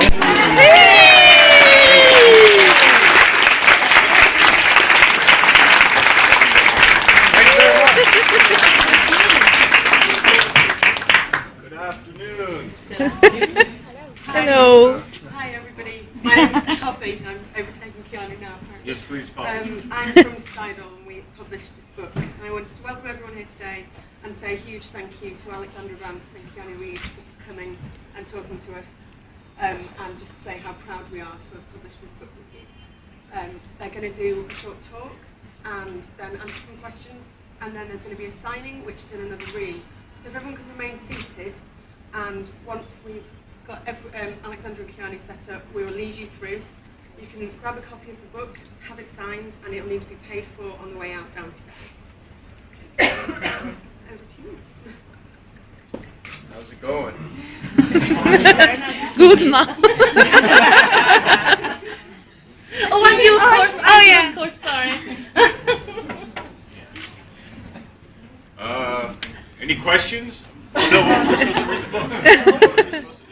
Good afternoon. Hello. Hi everybody. My name is Poppy. I'm overtaking Keanu now. Apparently. Yes, please, Paul. I'm from Skydol and we published this book. And I wanted to welcome everyone here today and say a huge thank you to Alexandra Brandt and Keanu Reeves for coming and talking to us. And just to say how proud we are to have published this book with you. They're going to do a short talk and then answer some questions. And then there's going to be a signing, which is in another room. So if everyone can remain seated, and once we've got Alexandra and Keanu set up, we will lead you through. You can grab a copy of the book, have it signed, and it will need to be paid for on the way out downstairs. Over to you. How's it going? Good now. Oh, and you, of course. Oh, yeah, of course. Sorry. Any questions? Oh, no, we're supposed to read the book. What are we supposed to do?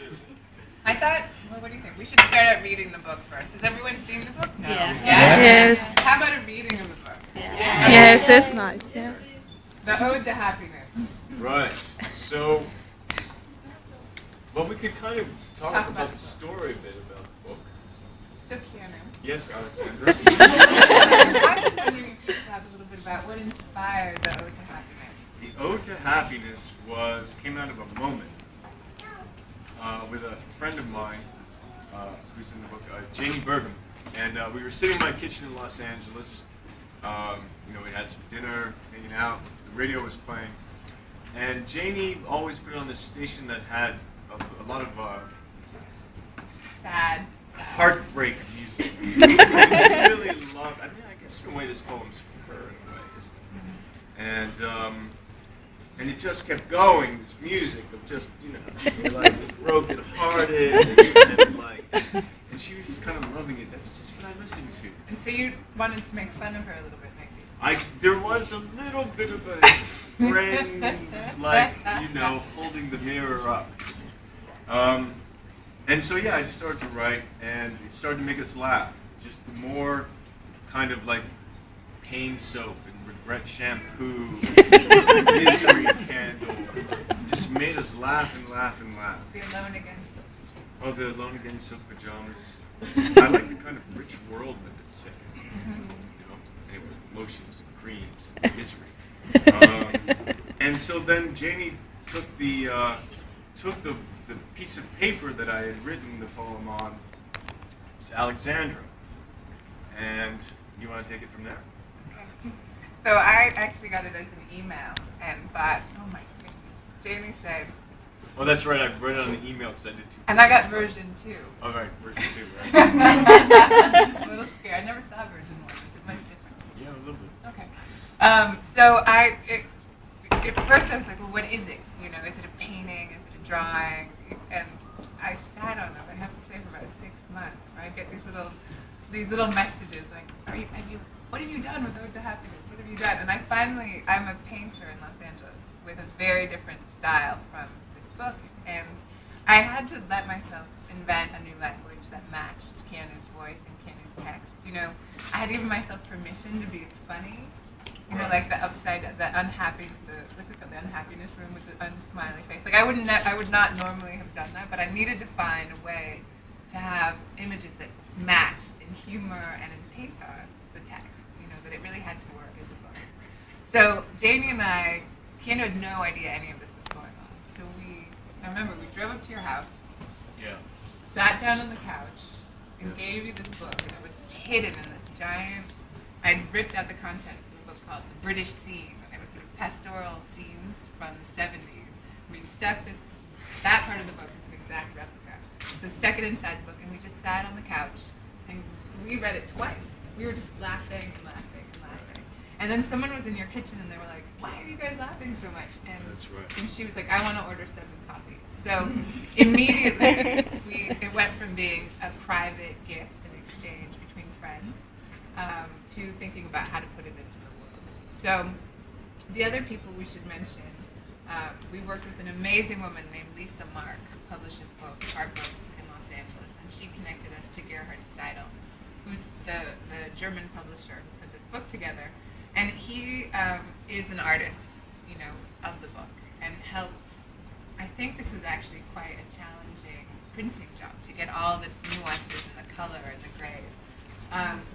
I thought, well, what do you think? We should start out reading the book first. Has everyone seen the book? No. Yeah. Yes? Yes. How about a reading of the book? Yes, that's nice. Yeah. The Ode to Happiness. Right. So, well, we could kind of talk Talk about about the story a bit about the book. So, Keanu, Yes, Alexandra. I was wondering if you could talk a little bit about what inspired the Ode to Happiness. The Ode to Happiness came out of a moment with a friend of mine who's in the book, Jamie Bergham, and we were sitting in my kitchen in Los Angeles. We had some dinner, hanging out. The radio was playing, and Jamie always put on this station that had a lot of Sad. heartbreak music. I really loved. I mean, I guess in a way this poem's for her in a way, isn't it? And it just kept going. This music of just like broken-hearted, and she was just kind of loving it. That's just what I listened to. And so you wanted to make fun of her a little bit, maybe. There was a little bit of a friend, holding the mirror up. And so yeah, I just started to write, and it started to make us laugh. Just the more kind of like pain soap and regret shampoo, misery candle, just made us laugh and laugh and laugh. The Alone Again. Oh, the Alone Again silk pajamas. I like the kind of rich world that it's set in. Anyway, lotions and creams and misery. And so then Jamie took the piece of paper that I had written the poem on to Alexandra. And you want to take it from there? Okay. So I actually got it as an email and thought, oh my goodness. Jamie said, Oh, that's right. I read it on the email because I did two. and I got version 2. Oh, right, version 2, right? A little scared. I never saw version 1. Is it much different? Yeah, a little bit. Okay. So at first I was like, well, what is it? Is it a painting? Is it a drawing? And I sat on it, I have to say, for about 6 months, where I get these little messages like, what have you done with Ode to Happiness? What have you done? And I'm a painter in Los Angeles with a very different style from this book, and I had to let myself invent a new language that matched Keanu's voice and Keanu's text. I had given myself permission to be as funny, like the unhappiness room with the unsmiley face. Like I would not normally have done that, but I needed to find a way to have images that matched in humor and in pathos the text. That it really had to work as a book. So Jamie and Keanu had no idea any of this was going on. So I remember we drove up to your house, sat down on the couch, and gave you this book, and it was hidden in this giant. I'd ripped out the contents of a book called The British Scene, and it was sort of pastoral scenes from the 70s. We stuck that part of the book is an exact replica. So stuck it inside the book, and we just sat on the couch, and we read it twice. We were just laughing and laughing and laughing. And then someone was in your kitchen, and they were like, why are you guys laughing so much? And, That's right. And she was like, I want to order 7 copies. So immediately, it went from being a private gift and exchange between friends to thinking about how to put it into the world. So the other people we should mention, we worked with an amazing woman named Lisa Mark, who publishes art books in Los Angeles, and the German publisher who put this book together, and he is an artist, of the book, and helped. I think this was actually quite a challenging printing job to get all the nuances and the color and the grays.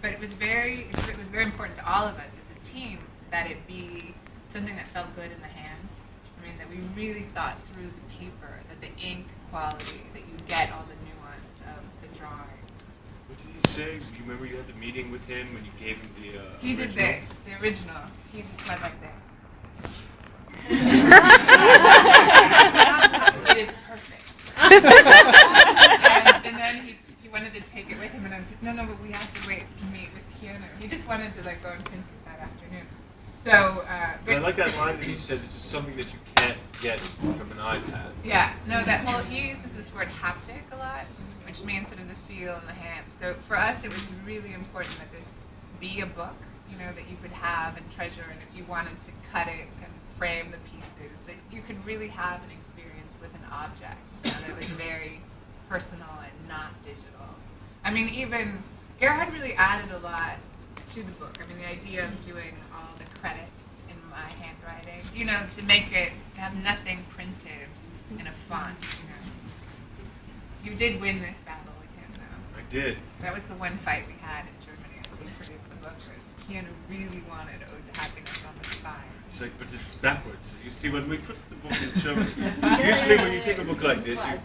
But it was very important to all of us as a team that it be something that felt good in the hand. I mean, that we really thought through the paper, that the ink quality, that you get all the nuance of the drawings. What did he say? Do you remember you had the meeting with him when you gave him the He original? did this, the original. He just went like this. It is perfect. and then he wanted to take it with him, and I was like, no, but we have to wait to meet with Keanu. He just wanted to go and print it that afternoon. So, I like that line that he said, this is something that you can't get from an iPad. Yeah, no, he uses this word haptic a lot, which means sort of the feel in the hand. So for us, it was really important that this be a book, that you could have and treasure, and if you wanted to cut it and frame the pieces, that you could really have an experience with an object that was very personal and not digital. I mean, even Gerhard really added a lot to the book. I mean, the idea of doing all the credits in my handwriting, to have nothing printed in a font, You did win this battle with him, though. I did. That was the one fight we had in Germany as we produced the book. Keanu really wanted Ode to Happiness on the spine. It's like, but it's backwards. You see, when we put the book in German, usually when you take a book like this, right?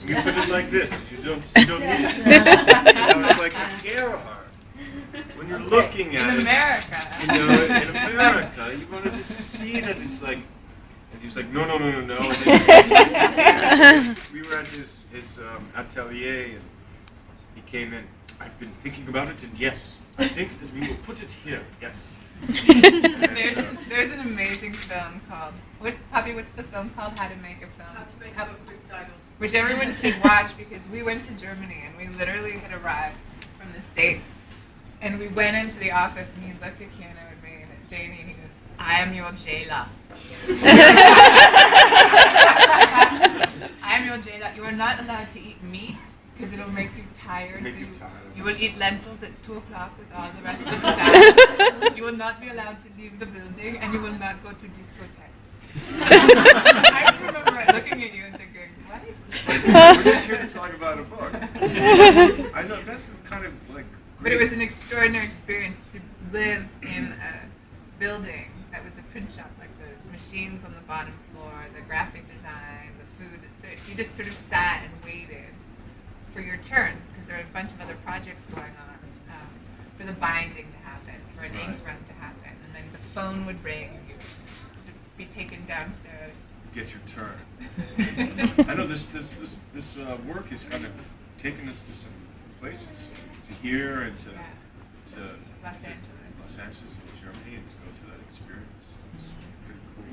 You put it like this. You don't need it. It's like Gerhard. When you're looking at in it, America. in America, you want to just see that it's like. And he was like, no. And then we were at his atelier, and he came in. I've been thinking about it, and yes, I think that we will put it here. Yes. There's an amazing film called what's the film called? How to Make a Film. How to Make a Book with Style. Which everyone should watch, because we went to Germany and we literally had arrived from the States, and we went into the office and he looked at Keanu and me and at Janie and he goes, I am your jailer. I am your jailer. You are not allowed to eat meat because it'll make you tired. You will eat lentils at 2 o'clock with all the rest of the staff. You will not be allowed to leave the building, and you will not go to discotheques. I just remember looking at you and thinking, what? We're just here to talk about a book. I know, that's kind of like... But it was an extraordinary experience to live in a building that was a print shop, like the machines on the bottom floor, the graphic design, the food. So you just sort of sat and waited for your turn, because there were a bunch of other projects going on, for the binding to happen, for an ink run to happen, and then the phone would ring, and you would sort of be taken downstairs. Get your turn. I know this work has kind of taken us to some places, to here and to Los Angeles, to Germany, and to go through that experience. It's pretty cool.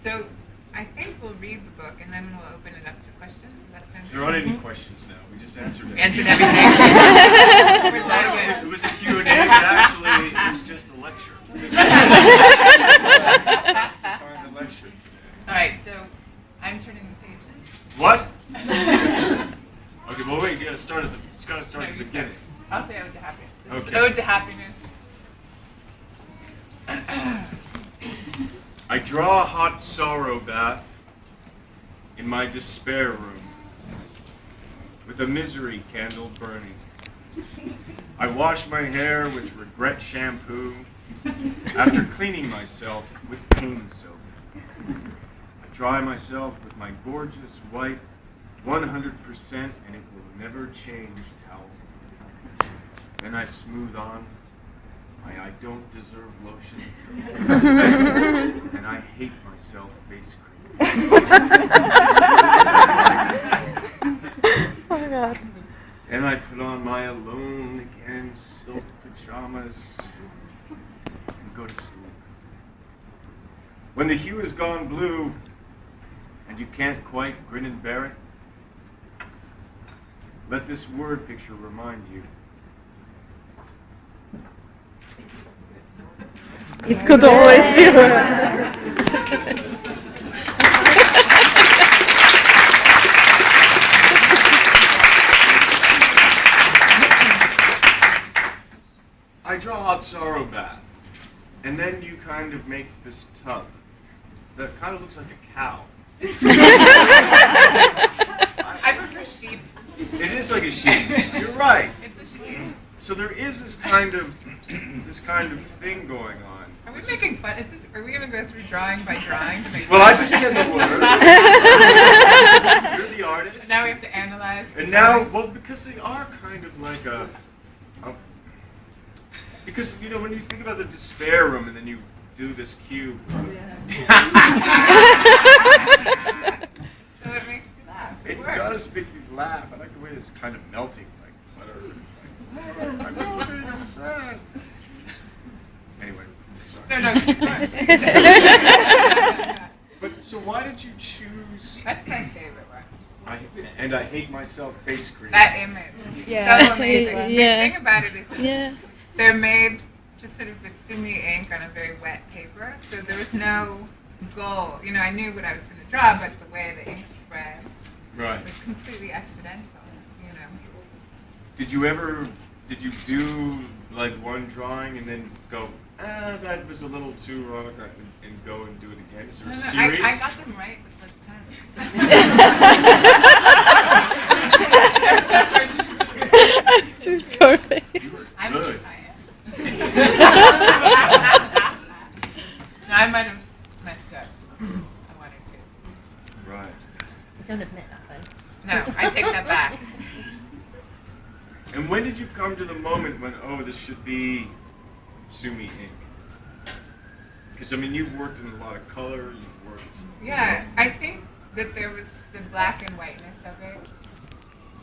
So I think we'll read the book and then we'll open it up to questions. Does that sound good? There aren't any questions now. We just answered it. Answered everything. We're done with It was a Q&A, but actually it's just a lecture. Just a kind of lecture today. All right, so I'm turning the pages. What? Okay, well wait, it's got to start at the beginning. I'll say Ode to Happiness. This is Okay. Ode to Happiness. I draw a hot sorrow bath in my despair room with a misery candle burning. I wash my hair with regret shampoo after cleaning myself with pain soap. I dry myself with my gorgeous white 100% and it will never change towel. Then I smooth on my I don't deserve lotion and I hate myself face cream. Oh God. And I put on my alone again silk pajamas and go to sleep. When the hue has gone blue and you can't quite grin and bear it, let this word picture remind you. It could always be worse. hot sorrow bath, and then you kind of make this tub that kind of looks like a cow. I prefer sheep. It is like a sheep. You're right. It's a sheep. So there is this kind of thing going on. Are we making fun? Are we going to go through drawing by drawing to make Well, I fun? just said the words. You're the artist. And now we have to analyze. And now, well, because they are kind of like because, you know, when you think about the despair room and then you do this cube. So it makes you laugh. It works. does make you laugh. I like the way it's kind of melting like butter. Like, I'm melting, I'm sad. Anyway, sorry. No. But so why did you choose? That's my favorite one. I hate myself face cream. That image. Yeah. So amazing. Yeah. The thing about it is that Yeah. they're made just sort of with sumi ink on a very wet paper, so there was no goal. You know, I knew what I was going to draw, but the way the ink spread Right. was completely accidental, you know. Did you do like one drawing and then go, that was a little too wrong, and go and do it again? Is there a series? I got them right the first time. That's She's perfect. You were I'm good. No, I might have messed up. I wanted to. Right. Don't admit that though. No, I take that back. And when did you come to the moment when, oh, this should be sumi ink? Because I mean, you've worked in a lot of color. You've worked. Yeah, I think that there was the black and whiteness of it.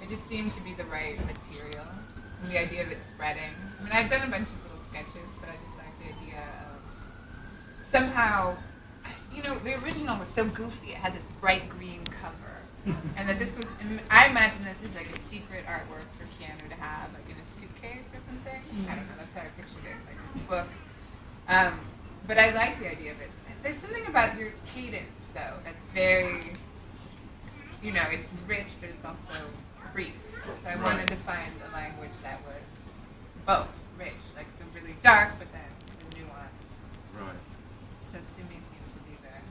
It just seemed to be the right material. And the idea of it spreading. I mean, I've done a bunch of little sketches, but I just like the idea of somehow, you know, the original was so goofy. It had this bright green cover. And that this was, I imagine this is like a secret artwork for Keanu to have, like in a suitcase or something. I don't know, that's how I pictured it, like this book. But I like the idea of it. There's something about your cadence, though, that's very, you know, it's rich, but it's also brief. So I wanted to find a language that was both rich, like the really dark, but then the nuance. Right. So sumi seemed to be there.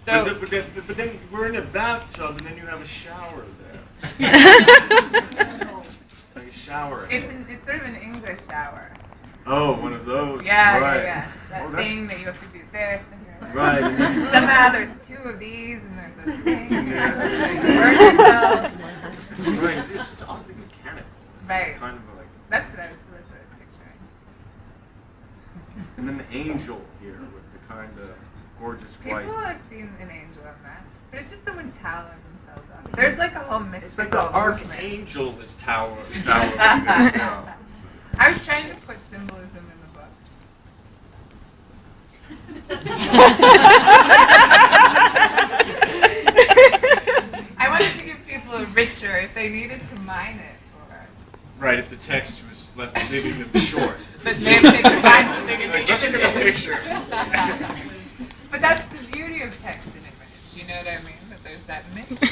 So, but then we're in a bathtub, and then you have a shower there. Like a shower. it's sort of an English shower. Oh, one of those. Yeah, right. yeah. That Oh, that's- thing that you have to do this. And you're Right. And then you- somehow there's two of these, and there's a thing. Yeah. You burn yourself. Right. It's oddly mechanical. Right. Kind of like. That's what I was picturing. And then the angel here with the kind of gorgeous white. People have seen an angel on that, but it's just someone toweling themselves up. There's like a whole mystical It's like the movement. archangel is towering himself. I was trying to put symbolism in the book. I wanted to give people a richer, if they needed to mine it for. Right, if the text was leaving them short. But maybe they could find something in the Like, let's look at the image. picture. But that's the beauty of text and image, you know what I mean? That there's that mystery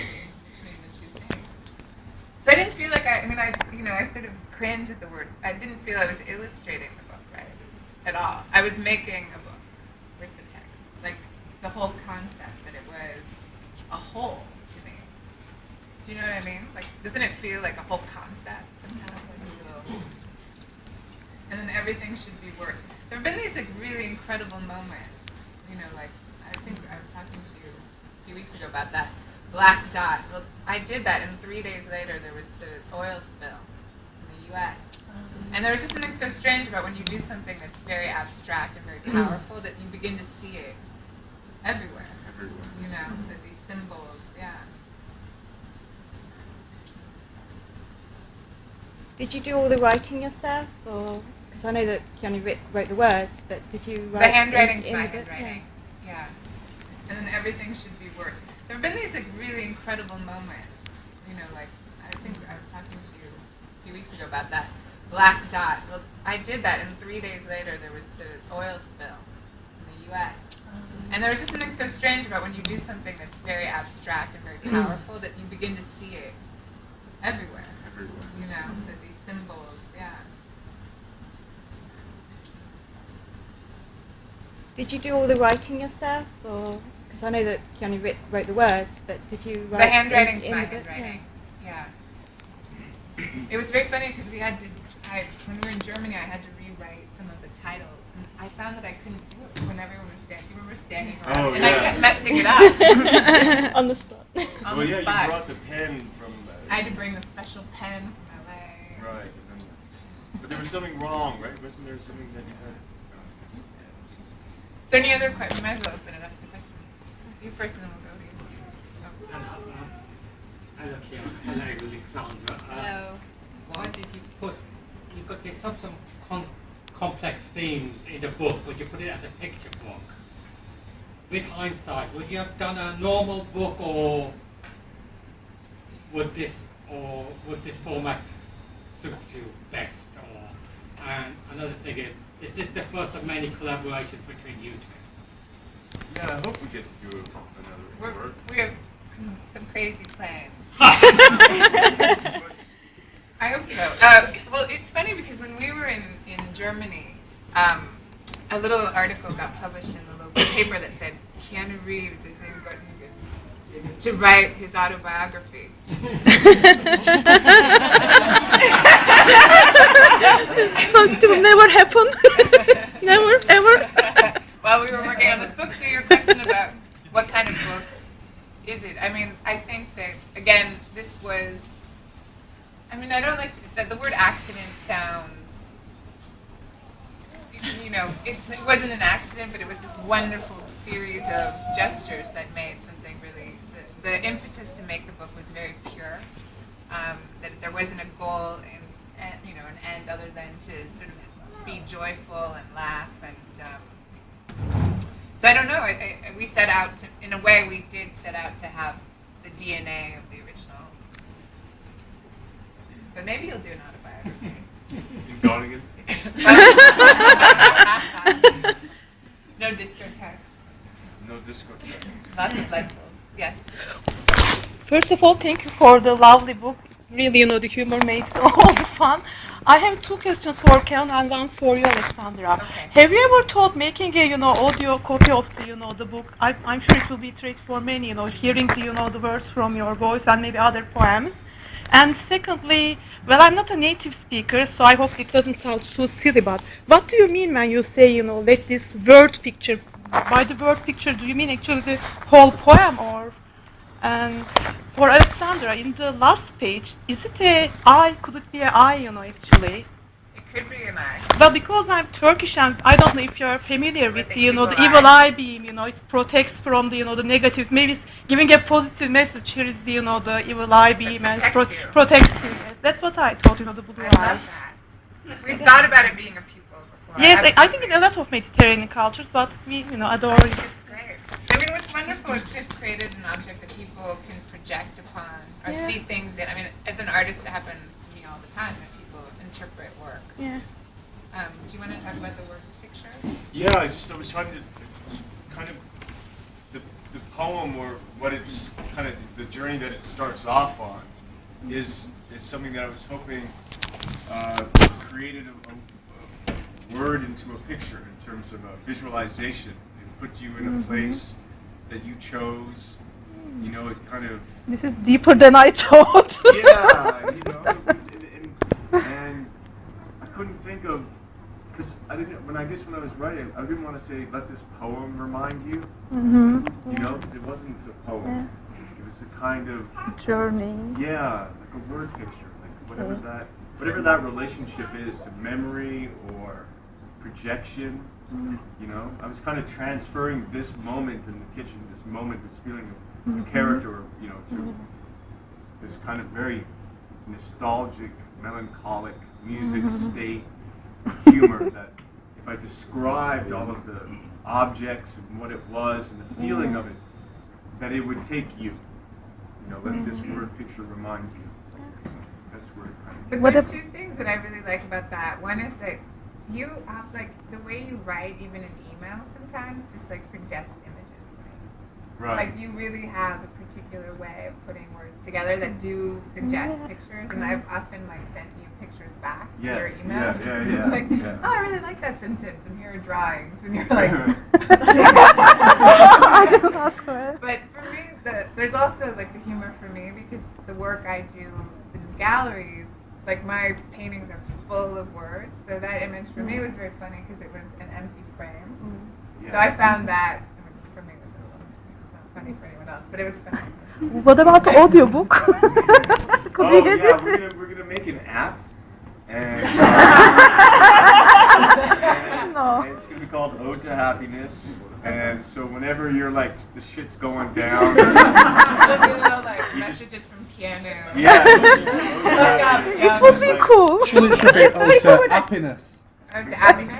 between the two things. So I didn't feel like I sort of cringe at the word. I didn't feel I was illustrating the book, right? At all. I was making a book with the text. Like the whole concept that it was a whole to me. Do you know what I mean? Like, doesn't it feel like a whole concept somehow? Like a little, and then everything should be worse. There have been these like really incredible moments. You know, like I think I was talking to you a few weeks ago about that black dot. Well, I did that, and 3 days later there was the oil spill in the U.S. And there was just something so strange about when you do something that's very abstract and very powerful that you begin to see it everywhere. Everywhere. You know, that these symbols, yeah. Did you do all the writing yourself, or because I know that Keanu wrote the words, but did you write The handwriting's in my the book? handwriting. Yeah. And then everything should be worse. There have been these like really incredible moments. You know, like I think I was talking to you a few weeks ago about that black dot. Well, I did that, and 3 days later there was the oil spill in the U.S. And And there was just something so strange about when you do something that's very abstract and very powerful that you begin to see it everywhere. Everywhere. You know, that these symbols, yeah. Did you do all the writing yourself, or because I know that Keanu wrote the words, but did you write The handwriting's in my the book? handwriting. Yeah. It was very funny because when we were in Germany, I had to rewrite some of the titles, and I found that I couldn't do it when everyone was standing. Do you remember standing around? Oh, and yeah. I kept messing it up On the spot. on Well, the yeah, spot. you brought the pen from. I had to bring the special pen from LA. Right. But there was something wrong, right? Wasn't there something that you had? Is there any other questions? We might as well open it up to questions. You first, and then we'll go to you. Hello, Keanu. Hello, Alexandra. Hello. Why did you put? There's some complex themes in the book, but you put it as a picture book. With hindsight, would you have done a normal book, or would this format suits you best? And another thing is this the first of many collaborations between you two? Yeah, I hope we get to do another work. We have some crazy plans. I hope so. Well, it's funny because when we were in Germany, a little article got published in the local paper that said Keanu Reeves is in Göttingen to write his autobiography. So it will never happen. Never, ever. While we were working on this book, so your question about what kind of book is it? I mean, I think that, again, this was, I mean, I don't like the word accident sounds, you know, it wasn't an accident, but it was this wonderful series of gestures that made something really, the impetus to make the book was very pure, that there wasn't a goal and you know, an end other than to sort of be joyful and laugh and, so I don't know, we set out to, in a way we did set out to have the DNA of the original. But maybe you'll do an autobiography. In Göttingen? No discotheques. No discotheque. Lots of lentils. Yes. First of all, thank you for the lovely book. Really, the humor makes all the fun. I have two questions for Ken and one for you, Alexandra. Okay. Have you ever thought making a, audio copy of the, the book? I'm sure it will be a treat for many, hearing the, the words from your voice and maybe other poems. And secondly, well, I'm not a native speaker, so I hope it doesn't sound too silly, but what do you mean when you say, let this word picture, by the word picture, do you mean actually the whole poem, or, and for Alexandra, in the last page, is it a I, could it be an I, actually? It could be an eye. Well, because I'm Turkish and I don't know if you're familiar with the the, evil the evil eye. eye beam, it protects from the, the negatives. Maybe it's giving a positive message. Here is the, the evil eye beam and protects you. protects you. That's what I thought, the blue I eye. love that. We've thought about it being a pupil before. Yes, I think in absolutely. a lot of Mediterranean cultures, but we, adore it. It's great. I mean, what's wonderful is just created an object that people can project upon or Yeah. see things in. I mean, as an artist, it happens to me all the time that people interpret work. Yeah. Do you want to talk about the word picture? Yeah, I was trying to kind of the poem, or what it's kind of the journey that it starts off on is something that I was hoping created a word into a picture in terms of a visualization and put you in a place that you chose. It kind of This is deeper than I thought. yeah, and I couldn't think of, because when I was writing, I didn't want to say, let this poem remind you, because it wasn't a poem. It was a kind of, Journey. yeah, like a word picture, like whatever that relationship is to memory or projection, I was kind of transferring this moment in the kitchen, this moment, this feeling of the character, to this kind of very nostalgic, melancholic music state, humor that if I described all of the objects and what it was and the feeling of it, that it would take you. Let this word picture remind you. That's where it kind of. But there's two things that I really like about that. One is that you have, like, the way you write, even in email sometimes, just like suggests images. Right. Like you really have a particular way of putting words together that do suggest pictures, and I've often like sent you pictures back to your Yes. email. Yeah. Like, Yeah. oh, I really like that sentence, and here are drawings, and you're like. I didn't ask for it. But for me, there's also like the humor for me because the work I do in galleries, like my paintings are full of words. So that image for me was very funny because it was an empty frame. Yeah. So I found that for me it was not funny for anyone else, but it was funny. What about the audiobook? Could we get yeah, it? we're gonna make an app, and, No. and it's gonna be called Ode to Happiness. And so whenever you're like the shit's going down, Little like messages from Keanu. yeah, It would be cool. Should it be Ode to Happiness? Oh, to happiness.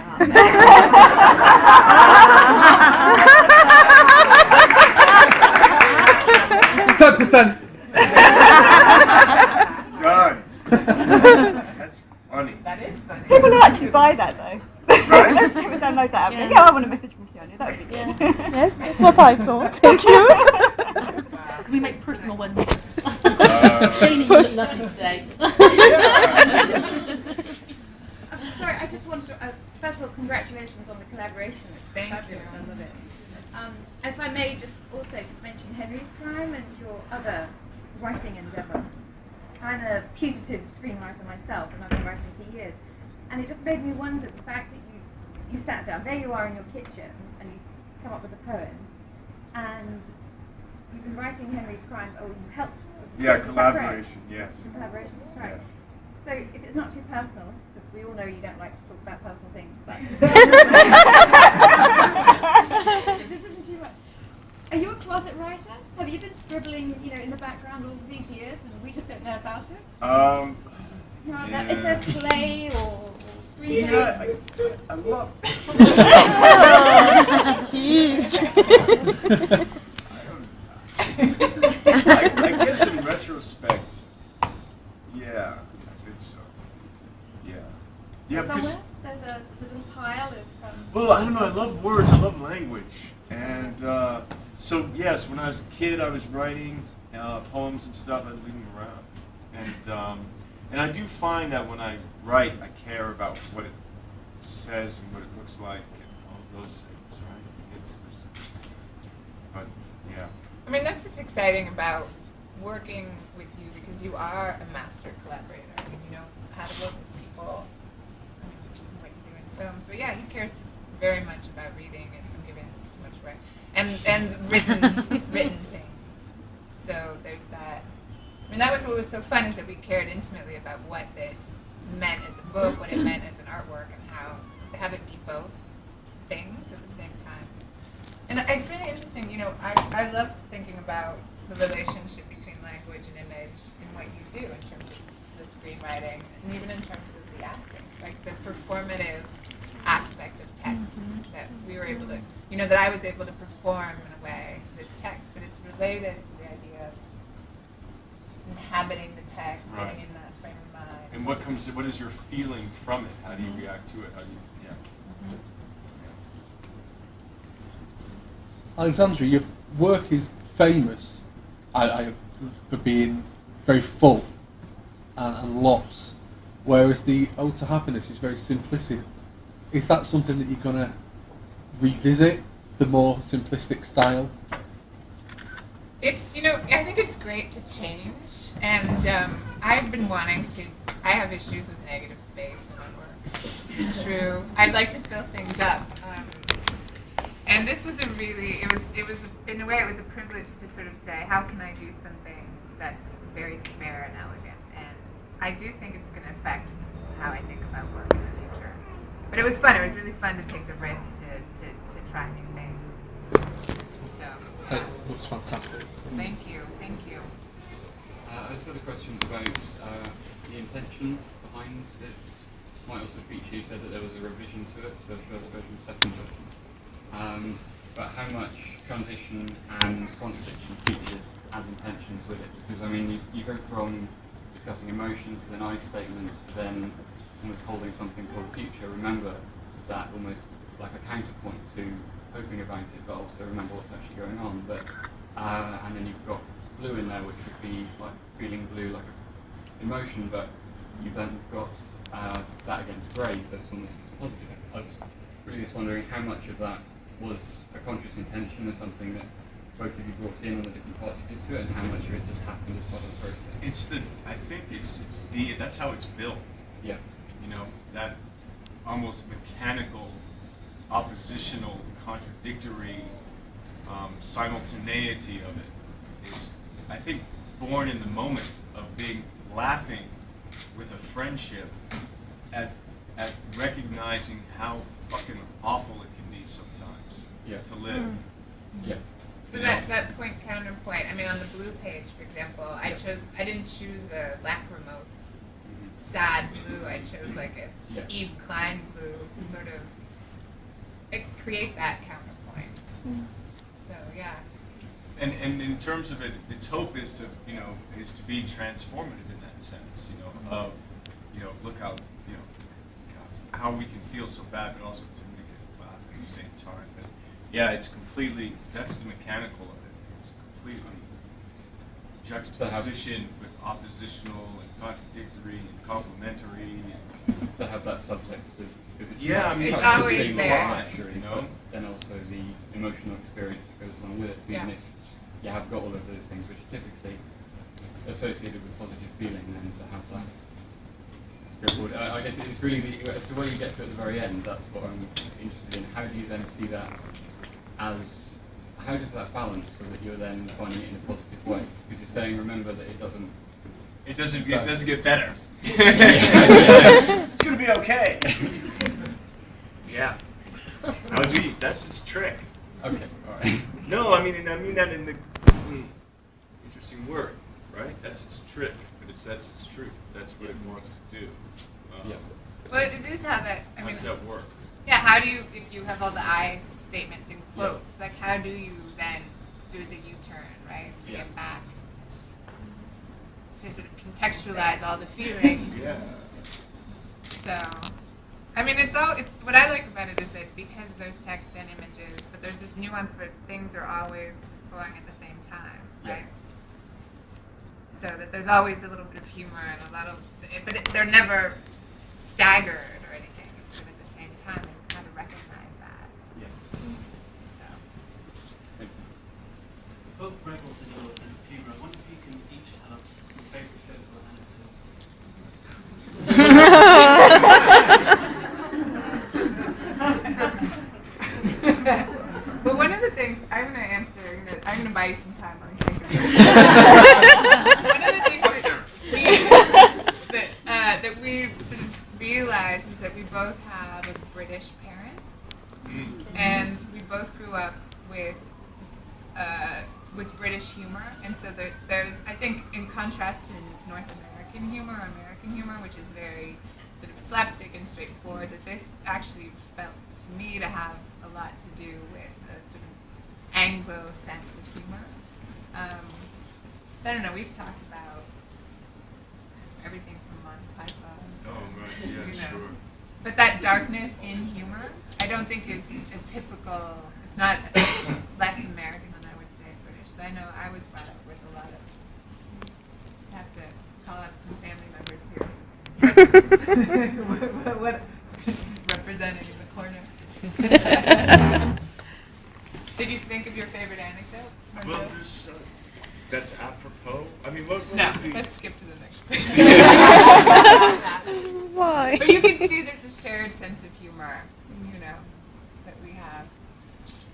10%. done. That's funny. That is funny. People who actually buy that though. Right? People download that app. Yeah, I want a message from Keanu. That would be good. Yes, that's what I thought. Thank you. We make personal ones. Uh, Shane, you look lovely today. Sorry, I just wanted to, first of all, congratulations on the collaboration. It's Thank fabulous. you. I love it. If I may just mention Henry's Crime and your other writing endeavour. I'm a putative screenwriter myself, and I've been writing for years. And it just made me wonder the fact that you sat down, there you are in your kitchen, and you come up with a poem, and you've been writing Henry's Crime, or you helped with the yeah, script, is that correct? collaboration, yes. Collaboration, that's right. So if it's not too personal, because we all know you don't like to talk about personal things, but if this isn't too much. Are you a closet writer? Have you been scribbling, in the background all these years, and we just don't know about it? Is there play or screenplay? Yeah, I love. Keys. I guess in retrospect, yeah, I think so. Yeah. Yeah, because, Somewhere there's a little pile of. well, I don't know, I love words, I love language. And so, yes, when I was a kid, I was writing poems and stuff, I'd leave them around. And I do find that when I write, I care about what it says and what it looks like and all those things, right? But, yeah. I mean, that's what's exciting about working with you because you are a master collaborator. I mean, you know how to work with people, what you do in films. But yeah, he cares very much about reading and I'm giving too much away. And written things. So there's that. I mean, that was what was so fun is that we cared intimately about what this meant as a book, what it meant as an artwork, and how to have it be both things at the same time. And it's really interesting, I love thinking about the relationship between language and image in what you do in terms of the screenwriting and even in terms of the acting, like the performative aspect of text that we were able to, that I was able to perform in a way this text, but it's related to the idea of inhabiting the text, Right. getting in that frame of mind. And what is your feeling from it? How do you react to it? How do you, yeah. Alexandra, your work is famous for being very full and lots, whereas the Ode to Happiness is very simplistic. Is that something that you're going to revisit, the more simplistic style? It's, I think it's great to change, and I've been wanting to, I have issues with negative space in my work. It's true. I'd like to fill things up. And this was in a way, it was a privilege to sort of say, how can I do something that's very spare and elegant? And I do think it's going to affect how I think about work in the future. But it was fun. It was really fun to take the risk to try new things. So. It looks fantastic. Thank you. I just got a question about the intention behind it. Might also feature, you said that there was a revision to it, so first version, second version. But how much transition and contradiction featured as intentions with it? Because, I mean, you go from discussing emotion to then I statements to then almost holding something for the future. Remember that almost like a counterpoint to hoping about it, but also remember what's actually going on. But and then you've got blue in there, which would be like feeling blue, like an emotion, but you've then got that against grey, so it's almost positive. I was really just wondering how much of that was a conscious intention and something that both of you brought in on the different parts you did to it, and how much of it just happened as part of the process? I think it's that's how it's built. Yeah. You know, that almost mechanical, oppositional, contradictory simultaneity of it is, I think, born in the moment of being laughing with a friendship at recognizing how fucking awful it can be sometimes to live. Yeah. So that point counterpoint. I mean, on the blue page, for example, I didn't choose a lachrymose, sad blue. I chose like a Eve Klein blue to sort of it creates that counterpoint. So yeah. And in terms of it, its hope is to be transformative in that sense. Of look how how we can feel so bad, but also to make it laugh at the same time. But yeah, it's completely, that's the mechanical of it. It's completely juxtaposition with oppositional and contradictory and complementary. To have that subtext of, it's always there. Then also the emotional experience that goes along with it. So even if you have got all of those things, which are typically associated with positive feeling, then to have that go forward. I guess it's really as to where you get to at the very end. That's what I'm interested in. How do you then see that as? How does that balance so that you're then finding it in a positive way? Because you're saying, remember that it doesn't get better. It's gonna be okay. Yeah, that's its trick. Okay, all right. No, I mean that in the interesting word, right? That's its trick, but that's its truth. That's what it wants to do. Well, it is how that. How does that work? Yeah, how do you, if you have all the I statements and quotes, like how do you then do the U-turn, right, to get back, to sort of contextualize all the feeling? So, I mean, it's what I like about it is that because there's text and images, but there's this nuance where things are always going at the same time, right? So that there's always a little bit of humor and a lot of, but they're never staggered or anything. It's sort of at the same time, and how to recognize that. Yeah. So. Both Rebels and your sense of humour. I wonder if you can each tell us your favourite joke or anecdote. But one of the things I'm going to answer, I'm going to buy you some time. Let me think of it. One of the things that we sort of realized is that we both have a British parent, and we both grew up with British humor, and so there's, I think, in contrast to North American humor, which is very sort of slapstick and straightforward, that this actually felt to me to have a lot to do with a sort of Anglo sense of humor. So I don't know, we've talked about everything from Monty Python. Oh, right, yeah, sure. But that darkness in humor, I don't think is a typical, it's less American than I would say British. So I know I was brought up with a lot of, I have to call out some family members here. what representing in the corner. Did you think of your favorite anecdote? Well, there's, that's apropos. I mean, what no, would be... let's skip to the next one. Why? But you can see there's a shared sense of humor, that we have.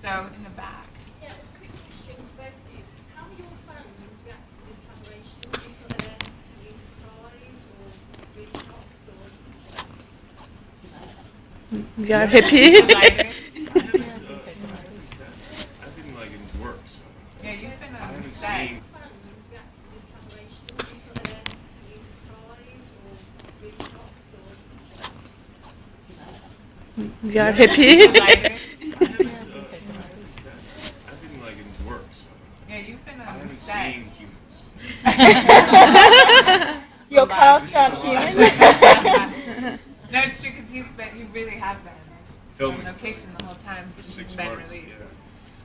So, in the back. Yeah, it's a quick question to both of you. How are your fans reacted to this collaboration? Do you feel they're really surprised or really shocked or... We are happy. I didn't like it in work, so... Yeah, you've been I on the haven't set. seen... Fans reacted to this collaboration? Do you feel they're really surprised or really shocked or... We are happy. I didn't like it in work, so... Yeah, you've been I on the haven't set. seen humans. Your cast are human. No, it's true because you really have been Filming on location the whole time for since 6 it's been months, released. yeah.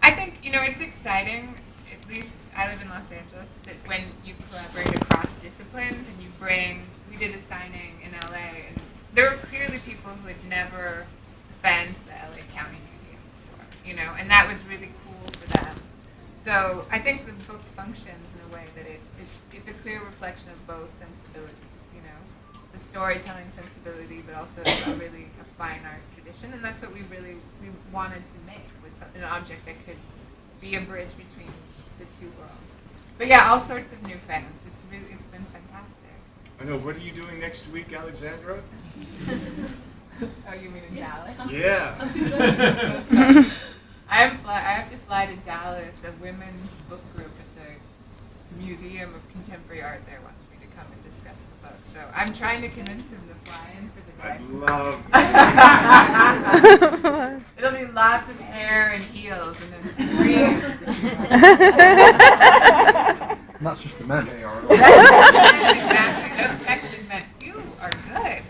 I think it's exciting at least I live in Los Angeles, that when you collaborate across disciplines and we did a signing in LA, and there were clearly people who had never been to the LA County Museum before, and that was really cool for them. So I think the book functions in a way that it's a clear reflection of both sensibilities, the storytelling sensibility, but also a fine art tradition, and that's what we wanted to make, was an object that could be a bridge between the two worlds. But yeah, all sorts of new fans. It's been fantastic. I know. What are you doing next week, Alexandra? Oh, you mean in Dallas? Yeah. I have to fly to Dallas. A women's book group at the Museum of Contemporary Art there wants me to come and discuss the book. So I'm trying to convince him to fly in for the day. I love It'll be lots of hair and heels and then screams. And that's just the men. Exactly. Those texts meant, you are good.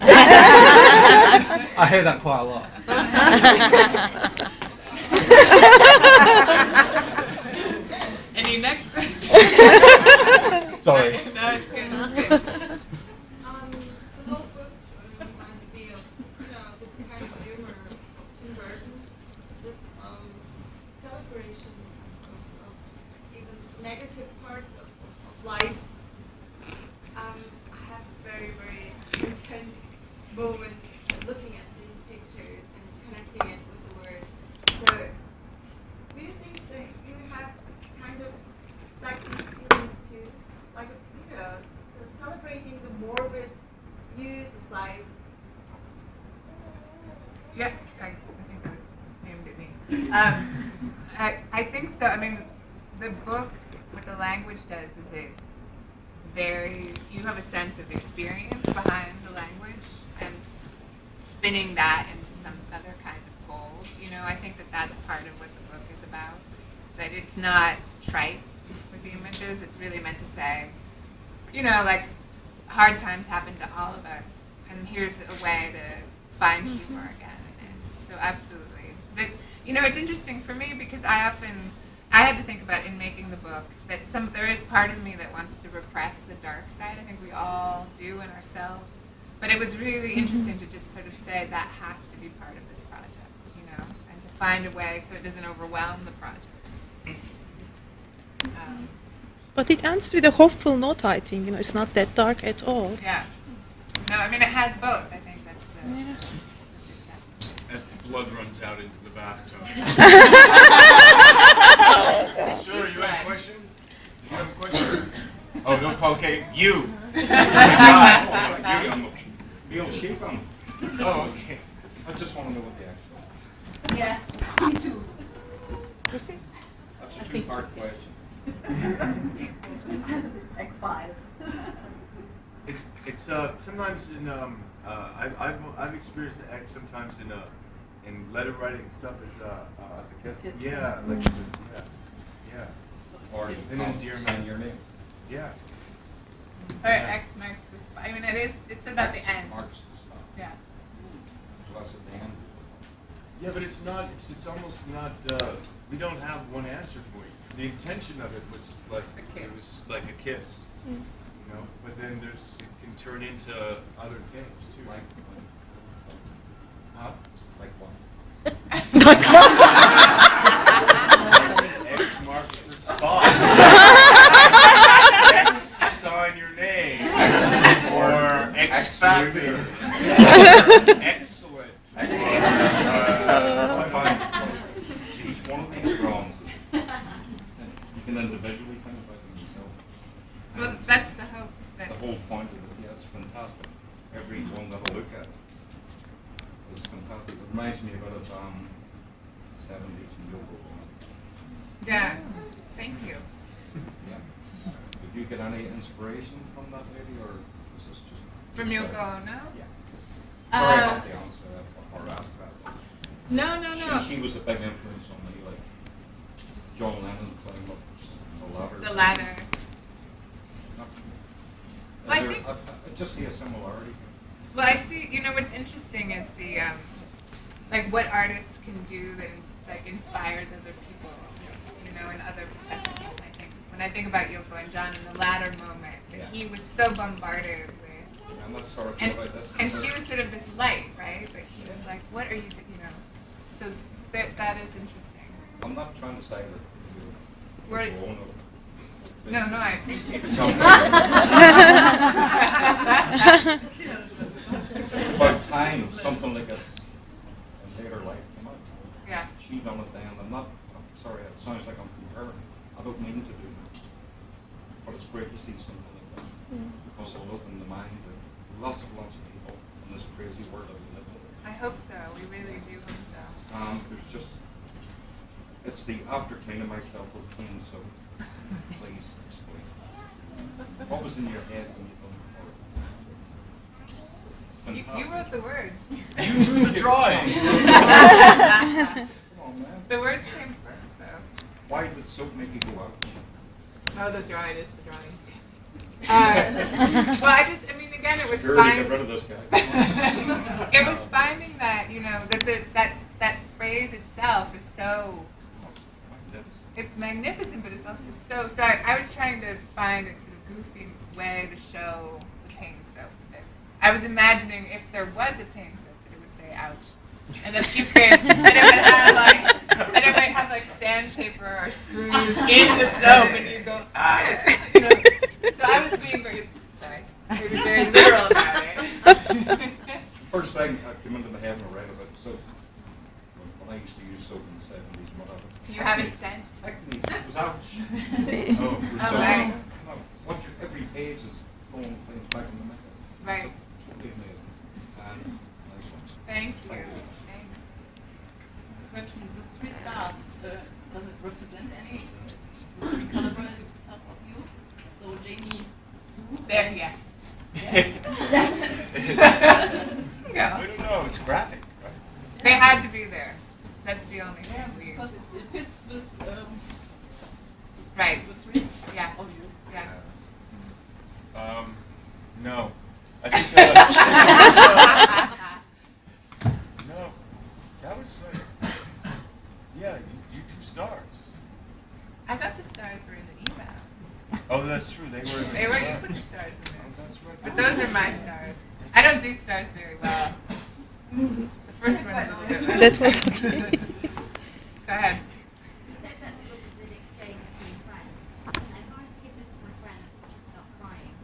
I hear that quite a lot. Any next question? Sorry. No, it's good. It's good. The whole book reminded me of, this kind of humor of Tim Burton, this celebration of even negative parts of life. I had a very, very intense moment looking at these pictures and connecting it with the words. So, do you think that you have kind of like these feelings too? Like, celebrating the morbid views of life. Yeah, I think that aimed at me. I think so. I mean, the book, what the language does is you have a sense of experience behind the language and spinning that into some other kind of gold. I think that that's part of what the book is about. That it's not trite with the images. It's really meant to say, like, hard times happen to all of us, and here's a way to find humor again in it. So absolutely. But, it's interesting for me because I had to think about in making the book that there is part of me that wants to repress the dark side. I think we all do in ourselves. But it was really interesting to just sort of say that has to be part of this project, and to find a way so it doesn't overwhelm the project. But it ends with a hopeful note, I think. It's not that dark at all. Yeah. No, I mean, it has both. I think that's the success of it. As the blood runs out into the bathtub. Sir, you have a question? Do you have a question? Oh, no, okay, you. Neil Sheepham. Oh, okay. I just want to know what the actual. Yeah, me too. That's a two-part question. X-Files. It's sometimes in I've experienced X sometimes in letter writing stuff as a kid. Yeah, like yeah. Or An endearment. sign your name. Yeah. Or X marks the spot. I mean, it's about the end. Marks the spot. Yeah. Plus at the end. Yeah, but it's not. It's almost not. We don't have one answer for you. The intention of it was like it was like a kiss, But then it can turn into other things too. Like Huh? like one. X marks the spot. X sign your name. Or X factor. Excellent. I find each one of these drawings you can individually think about them yourself. Well, that's the hope. The whole point of it, yeah, it's fantastic. Every one that I look at is fantastic. It reminds me about a 70s Yoko Ono. Yeah. Thank you. Yeah. Did you get any inspiration from that lady, or was this just From Yoko Ono? Yeah. Sorry about the answer or ask that. No. She was a big influence on me, like John Lennon climbing up the ladder. The ladder. Well, I think- I just see a similarity. Well, I see. What's interesting is the like what artists can do that inspires other people. In other professions. I when I think about Yoko and John in the latter moment, that he was so bombarded with, Yeah, I'm not sorry and, about this. and she was sort of this light, right? But he was like, what are you, so that is interesting. I'm not trying to say that We're- you're going No, I appreciate it. It's about time something like this in later life came out. Yeah. She done it then. I'm sorry, it sounds like I'm comparing. I don't mean to do that. But it's great to see something like that. Because it'll open the mind of lots of people in this crazy world that we live in. I hope so. We really do hope so. It's the after cleaning myself with clean soap. Please explain. What was in your head when you done the art? You wrote the words. You drew the drawing. Come on, man. The words came first, though. Why did soap make you go out? Oh, the drawing is the drawing. Well, again, it was Girl, finding. get rid of this guy. It was finding that that phrase itself is so. It's magnificent, but it's also so. Sorry, I was trying to find a sort of goofy way to show the pain soap. I was imagining if there was a pain soap that it would say "ouch," and then you could, and it might have like sandpaper or screws in the soap, and you go "ouch." So I was being very literal about it. First thing that came into my head when I read about soap, when I used to use soap in the 70s, whatever. You haven't sent. Technique was ouch. Right. Every page is throwing things back in the middle. Right. It's totally amazing. Nice ones. Thank you. Thank you. Thanks. Question: the 3 stars, does it represent any? The 3 colored stars of you? So Jamie. There, yes. I Yeah. don't know. It's graphic, right? They had to be there. That's the only thing. Because it fits with Right. the 3 Yeah. of you. Yeah. No. I think no. That was yeah. You 2 stars. I thought the stars were in the email. Oh, that's true. They were. In the They were. You star. put the stars in Oh, there. that's right. But those are my stars. I don't do stars very well. The first one is a little bit. That was okay. Go ahead. You said that the book was an exchange between friends. And if I was to give this to my friend, I would just start crying.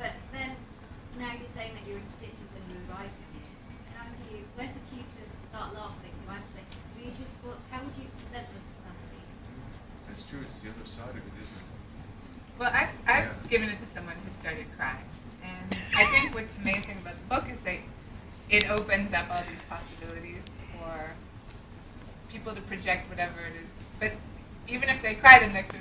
But then, now you're saying that you're in stitches when you were writing it. Where's the cue to start laughing? Do I have to say, read your sports? How would you present this to somebody? That's true. It's the other side of it, isn't it? Well, I've given it to someone who started crying. And I think what's amazing about the book is that it opens up all these possibilities for people to project whatever it is. But even if they cry, then they can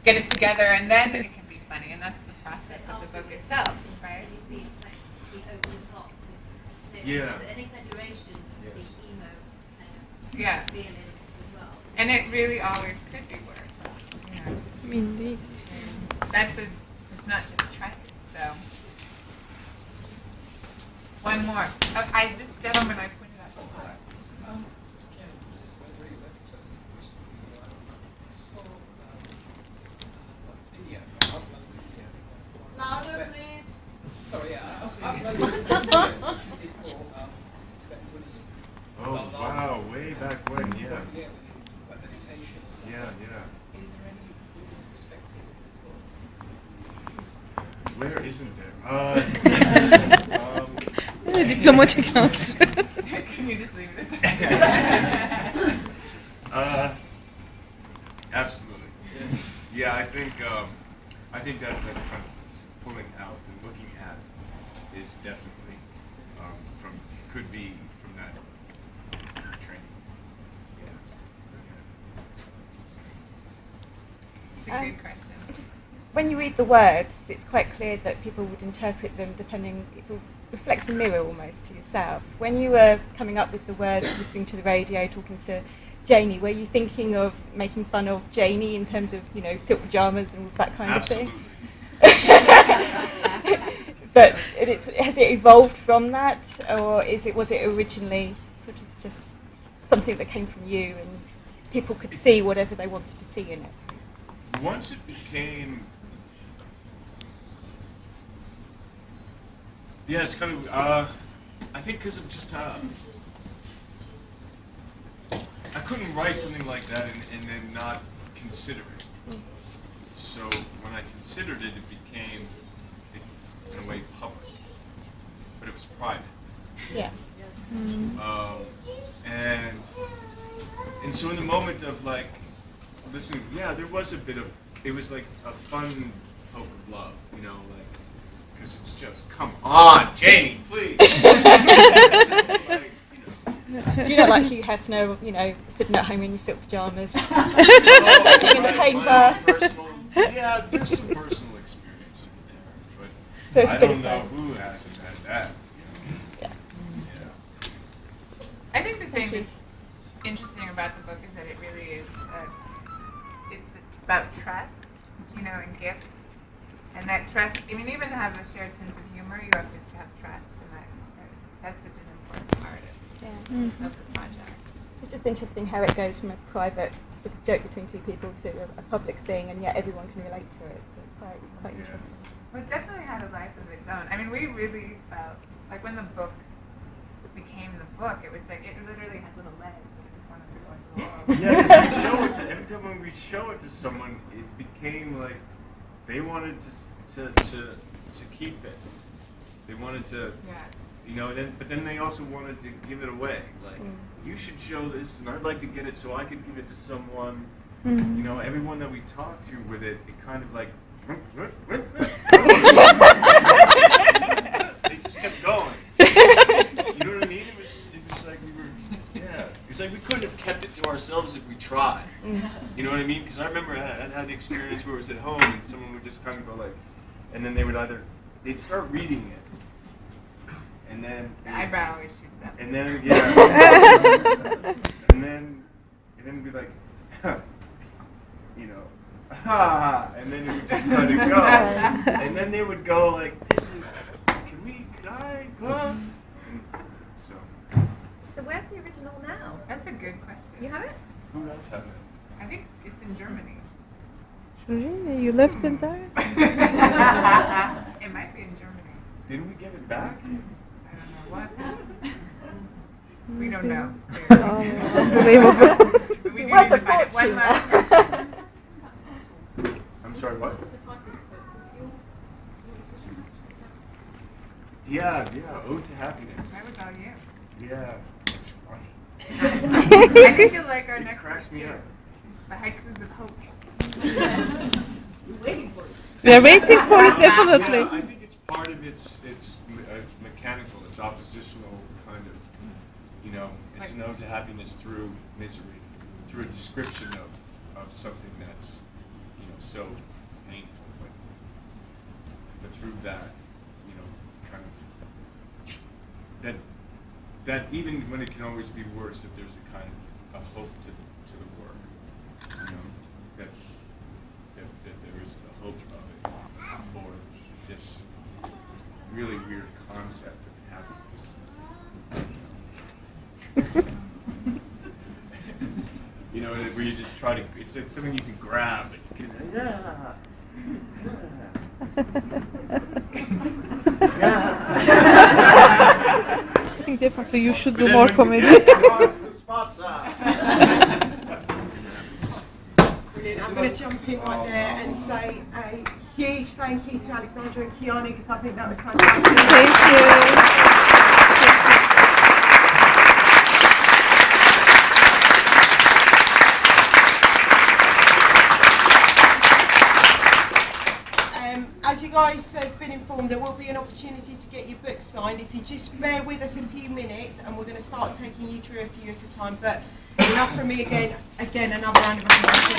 get it together, and then it can be funny. And that's the process of the book itself, right? It's like the over the top. Yeah. It's an exaggeration of the Yes. emo kind of Yeah. feeling as well. And it really always could be worse. You know? Indeed. It's not just tragic. So one more. This gentleman I pointed out before. Louder, please. Oh wow, way back when, yeah. Yeah. Where isn't there? Diplomatic answer. Can you just leave it at that? Absolutely. Yeah, I think that kind of pulling out and looking at is definitely could be from that training. It's a good question. When you read the words, it's quite clear that people would interpret them depending, it sort of reflects a mirror almost to yourself. When you were coming up with the words, listening to the radio, talking to Janie, were you thinking of making fun of Janie in terms of, silk pajamas and that kind of thing? But has it evolved from that, or was it originally sort of just something that came from you and people could see whatever they wanted to see in it? once it became, yeah, it's kind of, I think because of just how, I couldn't write something like that and then not consider it. So when I considered it, it became, in a way, public, but it was private. Yeah. And so in the moment of like listening, yeah, there was a bit of, it was like a fun poke of love, you know, like, because it's just, come on, Janie, please. Like, So you're not like Hugh Hefner, you know, sitting at home in your silk pajamas, in the paint bar. Yeah, there's some personal experience in there, So but it's I a bit don't of know both. who hasn't had that. Yeah. I think the thing that's interesting about the book is that it really is, it's about trust, you know, and gifts. And that trust, I mean, even to have a shared sense of humor, you have to have trust. And that's such an important part of the project. It's just interesting how it goes from a private sort of joke between two people to a public thing, and yet everyone can relate to it. So it's quite interesting. Well, it definitely had a life of its own. I mean, we really felt, like when the book became the book, it was like, it literally had little legs. Yeah, because we show it to, every time when we show it to someone, it became like they wanted to keep it. They wanted to, you know. But then they also wanted to give it away. Like, you should show this, and I'd like to get it so I could give it to someone. You know, everyone that we talked to with it, it kind of like they just kept going. You know what I mean? It was like we were. It's like we couldn't have kept it to ourselves if we tried. You know what I mean? Because I remember I had the experience where I was at home and someone would just kind of go like, and then they would they'd start reading it, and then the eyebrow always shoots up. And then and then it'd be like, you know, and then it would just kind of go, and then they would go like, this is, could I go? So where's the original now? That's a good question. You have it? Who else has it? I think it's in Germany. Really? You left it there? It might be in Germany. Didn't we give it back? I don't know what. We don't know. Unbelievable. We do need to find it. One last. I'm sorry, what? Yeah, Ode to Happiness. That was all you. Yeah, that's funny. I think you'll like our It next cracks me too. up. The Haikus of Hope. We're waiting for it. We are waiting for it, definitely. Yeah, I think it's part of it's mechanical, it's oppositional kind of, you know, it's an ode to happiness through misery, through a description of something that's, you know, so painful, but through that, you know, kind of, that even when it can always be worse, that there's a kind of a hope to the work, you know, that there is the hope of it for this really weird concept of happiness. You know, where you just try to, it's like something you can grab and you can, I think definitely you should but do then more when comedy. the spots Brilliant. I'm going to jump in right there and say a huge thank you to Alexandra and Keanu, because I think that was fantastic. As you guys have been informed, there will be an opportunity to get your book signed. If you just bear with us a few minutes, and we're going to start taking you through a few at a time. But enough from me again, another round of applause.